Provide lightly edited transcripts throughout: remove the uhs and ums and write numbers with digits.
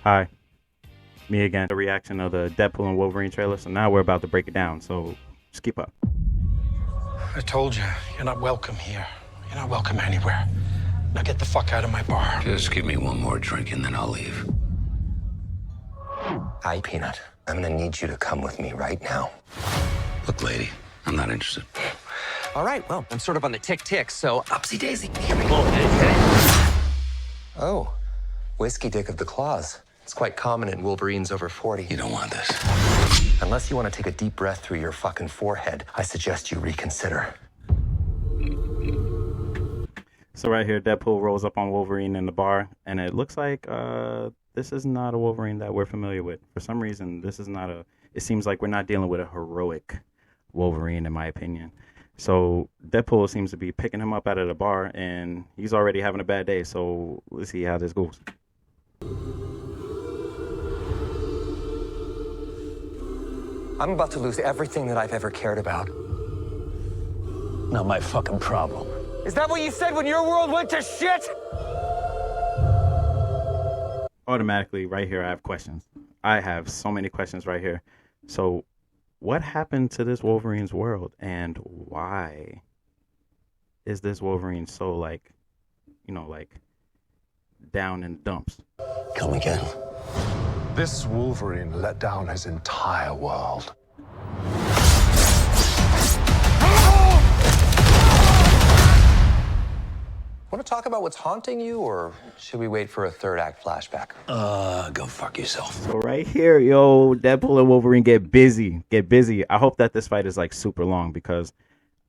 Hi, me again. The reaction of the Deadpool and Wolverine trailer. So now we're about to break it down. So just keep up. I told you, you're not welcome here. You're not welcome anywhere. Now get the fuck out of my bar. Just give me one more drink and then I'll leave. Hi, Peanut. I'm gonna need you to come with me right now. Look, lady, I'm not interested. All right, well, I'm sort of on the tick-tick, so upsy daisy. Here we go. Oh, whiskey dick of the claws. It's quite common in Wolverines over 40. You don't want this. Unless you want to take a deep breath through your fucking forehead, I suggest you reconsider. So right here, Deadpool rolls up on Wolverine in the bar, and it looks like this is not a Wolverine that we're familiar with. For some reason, this is not a. It seems like we're not dealing with a heroic Wolverine, in my opinion. So Deadpool seems to be picking him up out of the bar, and he's already having a bad day. So let's see how this goes. I'm about to lose everything that I've ever cared about. Not my fucking problem. Is that what you said when your world went to shit? Automatically, right here, I have questions. I have so many questions right here. So what happened to this Wolverine's world, and why is this Wolverine so, like, you know, like, down in the dumps? Come again. This Wolverine let down his entire world. Want to talk about what's haunting you, or should we wait for a third act flashback? Go fuck yourself. So right here, yo, Deadpool and Wolverine get busy. Get busy. I hope that this fight is, like, super long, because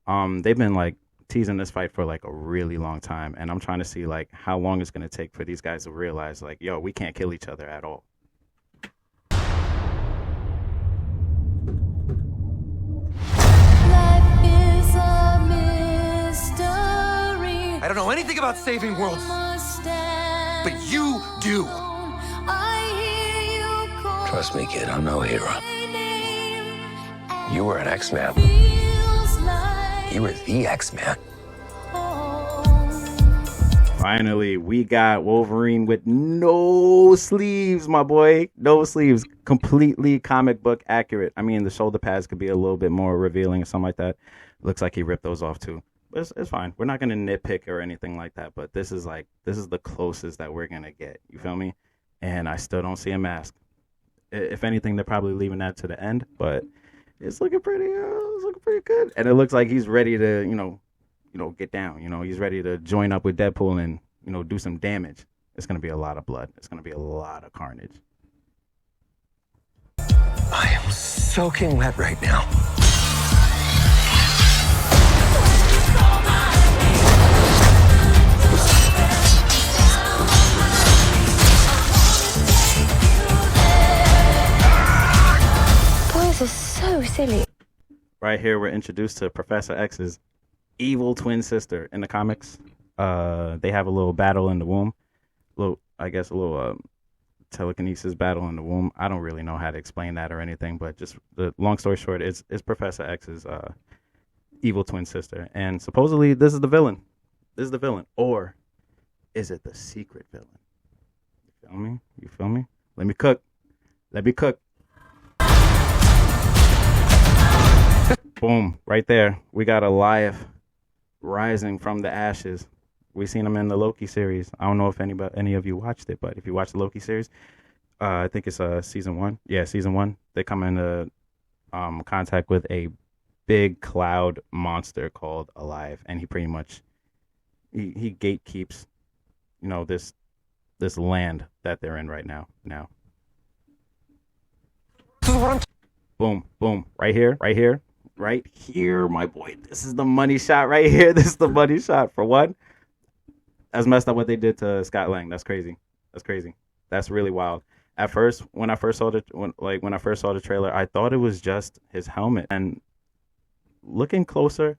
they've been, like, teasing this fight for, like, a really long time, and I'm trying to see, like, how long it's going to take for these guys to realize, like, yo, we can't kill each other at all. I don't know anything about saving worlds, but you do. Trust me, kid, I'm no hero. You were an X-Man. You were the X-Man. Finally, we got Wolverine with no sleeves, my boy. No sleeves. Completely comic book accurate. I mean, the shoulder pads could be a little bit more revealing or something like that. Looks like he ripped those off too. But it's fine. We're not gonna nitpick or anything like that. But this is the closest that we're gonna get. You feel me? And I still don't see a mask. If anything, they're probably leaving that to the end. But it's looking pretty good. And it looks like he's ready to, you know, get down. You know, he's ready to join up with Deadpool and, you know, do some damage. It's gonna be a lot of blood. It's gonna be a lot of carnage. I am soaking wet right now. Boys are so silly. Right here, we're introduced to Professor X's evil twin sister in the comics. They have a little battle in the womb. I guess a little telekinesis battle in the womb. I don't really know how to explain that or anything, but just the long story short, it's Professor X's evil twin sister, and supposedly this is the villain. This is the villain, or is it the secret villain? You feel me? You feel me? Let me cook. Let me cook. Boom! Right there, we got Eliath rising from the ashes. We seen him in the Loki series. I don't know if any of you watched it, but if you watched the Loki series, I think it's season 1. Yeah, season 1. They come into contact with a big cloud monster called Eliath, and he pretty much he gatekeeps, you know, this land that they're in right now. Boom, boom, right here, my boy. This is the money shot right here. This is the money shot. For one, that's messed up what they did to Scott Lang. That's crazy. That's really wild. At first, when I first saw the trailer, I thought it was just his helmet. And looking closer,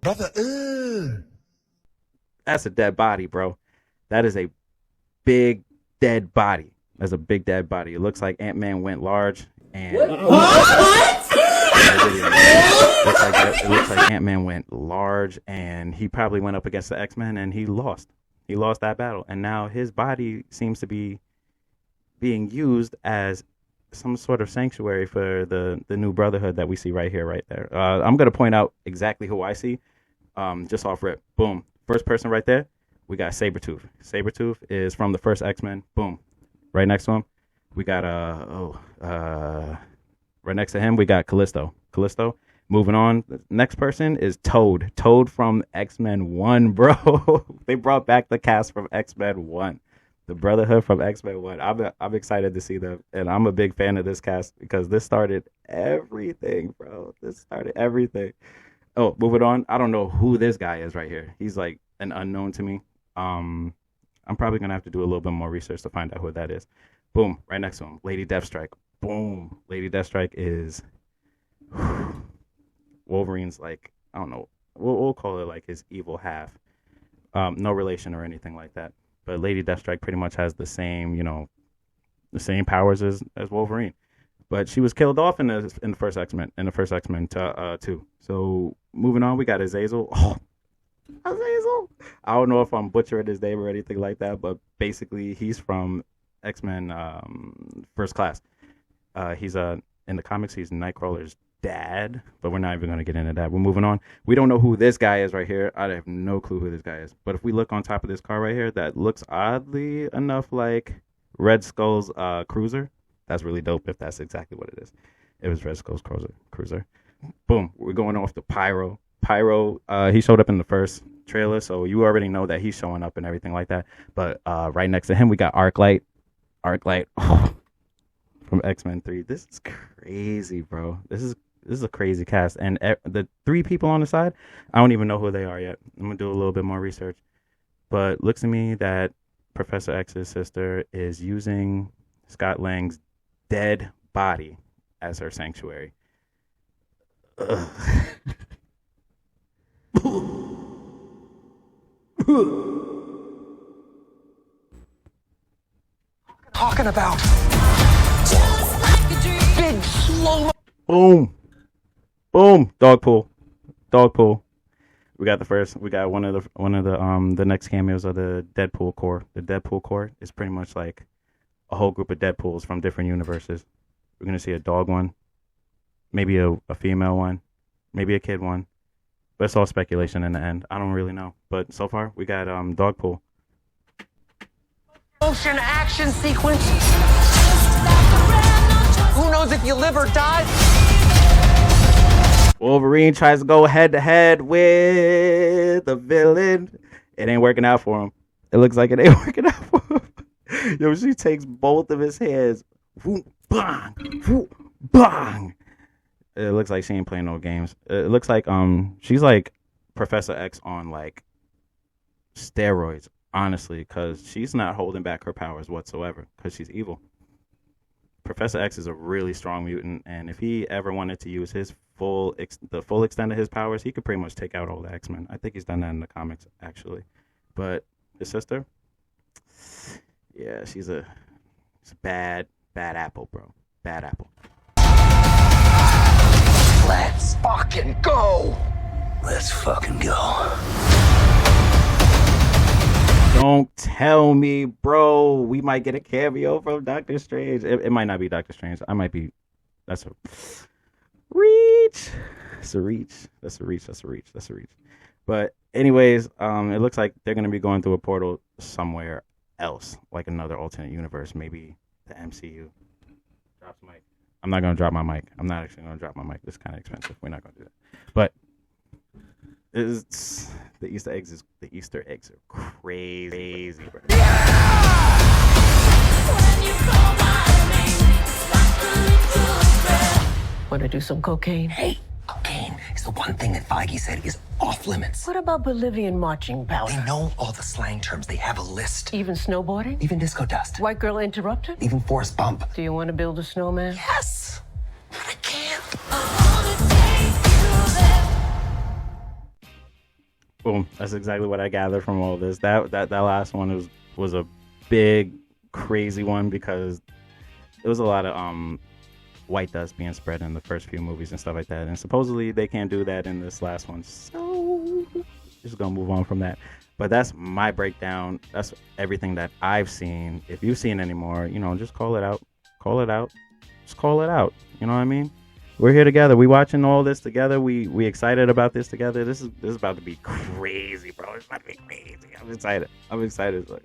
Brother, that's a dead body, bro. That is a big dead body. That's a big dead body. It looks like Ant-Man went large and it looks like Ant-Man went large and he probably went up against the X-Men and he lost. He lost that battle, and now his body seems to be being used as some sort of sanctuary for the new brotherhood that we see right here, right there. I'm gonna point out exactly who I see, just off rip. Boom, first person right there. We got Sabretooth. Sabretooth is from the first X-Men. Boom, right next to him, we got right next to him we got Callisto. Moving on, the next person is Toad. Toad from X-Men 1, bro. They brought back the cast from X-Men 1. The Brotherhood from X-Men 1. I'm excited to see them. And I'm a big fan of this cast because this started everything, bro. This started everything. Oh, moving on. I don't know who this guy is right here. He's like an unknown to me. I'm probably going to have to do a little bit more research to find out who that is. Boom, right next to him. Lady Deathstrike. Boom. Lady Deathstrike is Wolverine's, like, I don't know. We'll call it like his evil half. No relation or anything like that. But Lady Deathstrike pretty much has the same, the same powers as Wolverine. But she was killed off in the first X-Men, 2. So moving on, we got Azazel. Oh, Azazel. I don't know if I'm butchering his name or anything like that, but basically he's from X-Men First Class. He's in the comics, he's Nightcrawler's dad, but we're not even going to get into that. We're moving on. We don't know who this guy is right here. I have no clue who this guy is. But if we look on top of this car right here, that looks oddly enough like Red Skull's cruiser. That's really dope if that's exactly what it is. It was Red Skull's cruiser. Boom. We're going off to Pyro. Pyro, he showed up in the first trailer, so you already know that he's showing up and everything like that. But right next to him, we got Arclight. From X-Men 3. This is crazy, bro. This is a crazy cast. And the 3 people on the side, I don't even know who they are yet. I'm going to do a little bit more research. But looks to me that Professor X's sister is using Scott Lang's dead body as her sanctuary. Talking about big slow. Boom. Dogpool. We got one of the next cameos of the Deadpool Corps. The Deadpool Corps is pretty much like a whole group of Deadpools from different universes. We're gonna see a dog one, maybe a female one, maybe a kid one. But it's all speculation in the end. I don't really know. But so far we got Dogpool. Motion action sequence. Who knows if you live or die? Wolverine tries to go head to head with the villain. It ain't working out for him. It looks like it ain't working out for him. Yo, she takes both of his hands. Bang, bang. It looks like she ain't playing no games. It looks like she's like Professor X on like steroids, honestly, because she's not holding back her powers whatsoever because she's evil. Professor X is a really strong mutant, and if he ever wanted to use his full extent of his powers, he could pretty much take out all the X-Men. I think he's done that in the comics, actually. But his sister, yeah, she's a bad apple, bro. Bad apple. Let's fucking go. Let's fucking go. Don't tell me, bro. We might get a cameo from Doctor Strange. It might not be Doctor Strange. That's a reach. That's a reach. But anyways, it looks like they're gonna be going through a portal somewhere else, like another alternate universe, maybe the MCU. Drops mic. I'm not gonna drop my mic. I'm not actually gonna drop my mic. This is kind of expensive. We're not gonna do that. But it's the Easter eggs are crazy, bro. Want to do some cocaine? Hey, cocaine is the one thing that Feige said is off limits. What about Bolivian marching powder? They know all the slang terms. They have a list. Even snowboarding? Even disco dust. White girl interrupted? Even force bump. Do you want to build a snowman? Yes. But I can't. Boom. That's exactly what I gathered from all this. That last one was a big, crazy one because there was a lot of white dust being spread in the first few movies and stuff like that. And supposedly they can't do that in this last one. So just gonna move on from that. But that's my breakdown. That's everything that I've seen. If you've seen any more, you know, just call it out. Call it out. Just call it out. You know what I mean? We're here together. We watching all this together. We excited about this together. This is about to be crazy, bro. It's about to be crazy. I'm excited. Like,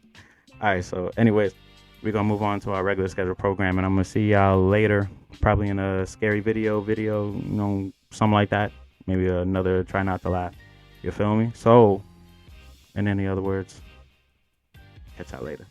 all right. So, anyways, we're gonna move on to our regular scheduled program, and I'm gonna see y'all later. Probably in a scary video, you know, something like that. Maybe another try not to laugh. You feel me? So, in any other words, catch y'all later.